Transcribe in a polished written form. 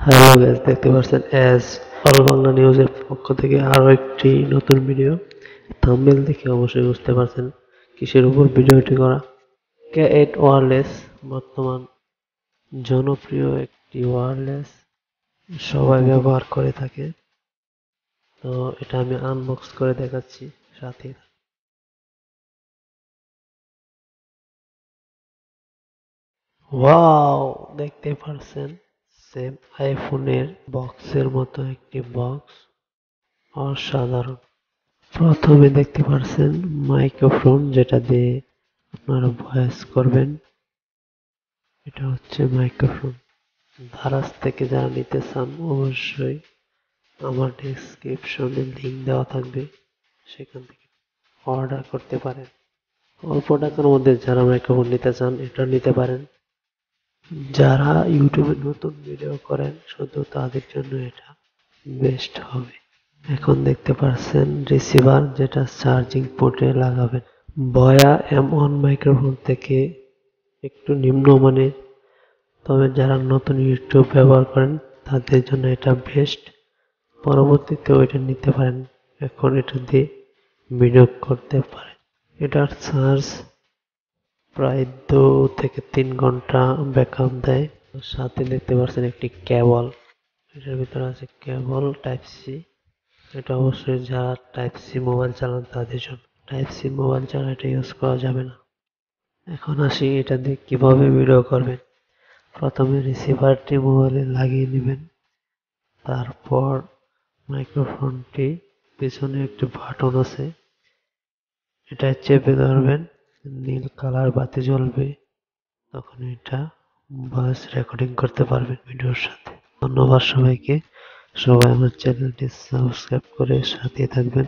Hello guys, দেখতে পাচ্ছেন S all Bangla নিউজের পক্ষ থেকে আরো একটি নতুন ভিডিও। থাম্বনেল দেখে অবশ্যই বুঝতে পারছেন কিসের উপর ভিডিওটি করা। K8 ওয়্যারলেস বর্তমান জনপ্রিয় একটি ওয়্যারলেস, সবাই ব্যবহার করে থাকে। তো এটা আমি আনবক্স করে দেখাচ্ছি সাথে। ওয়াও, দেখতে পারছেন সেম আইফোনের বক্সের মতো একটি বক্স, অসাধারণ। প্রথমে দেখতে পারছেন মাইক্রোফোন, যেটা দিয়ে আপনারা ভয়েস করবেন। এটা হচ্ছে মাইক্রোফোন। দারাজ থেকে যারা নিতে চান অবশ্যই আমার ডেসক্রিপশনে লিংক দেওয়া থাকবে, সেখান থেকে অর্ডার করতে পারেন। অল্প টাকার মধ্যে যারা মাইক্রোফোন নিতে চান এটা নিতে পারেন। যারা ইউটিউবে নতুন ভিডিও করেন শুধু তাদের জন্য এটা বেস্ট হবে। এখন দেখতে পাচ্ছেন রিসিভার, যেটা চার্জিং পোর্টে লাগাবেন। বয়া M1 মাইক্রোফোন থেকে একটু নিম্নমানের, তবে যারা নতুন ইউটিউব ব্যবহার করেন তাদের জন্য এটা বেস্ট। পরবর্তীতে ওইটা নিতে পারেন, এখন এটা দিয়ে ভিডিও করতে পারেন। এটার চার্জ প্রায় 2 থেকে 3 ঘন্টা ব্যাকআপ দেয়। সাথে দেখতে পাচ্ছেন একটি কেবল, এটার ভিতরে আছে কেবল টাইপ সি। এটা অবশ্যই যারা টাইপ সি মোবাইল চালান তাদের জন্য। টাইপ সি মোবাইল ছাড়া এটা ইউজ করা যাবে না। এখন আসি এটা দিয়ে কিভাবে ভিডিও করবেন। প্রথমে রিসিভারটি মোবাইলে লাগিয়ে নেবেন, তারপর মাইক্রোফোনটি পিছনে একটি বাটন আছে, এটা চেপে ধরবেন, নীল কালার বাতি জ্বলবে, তখন এটা ভয়েস রেকর্ডিং করতে পারবেন ভিডিওর সাথে। ধন্যবাদ সবাইকে। সবাই আমার চ্যানেলটি সাবস্ক্রাইব করে সাথে থাকবেন।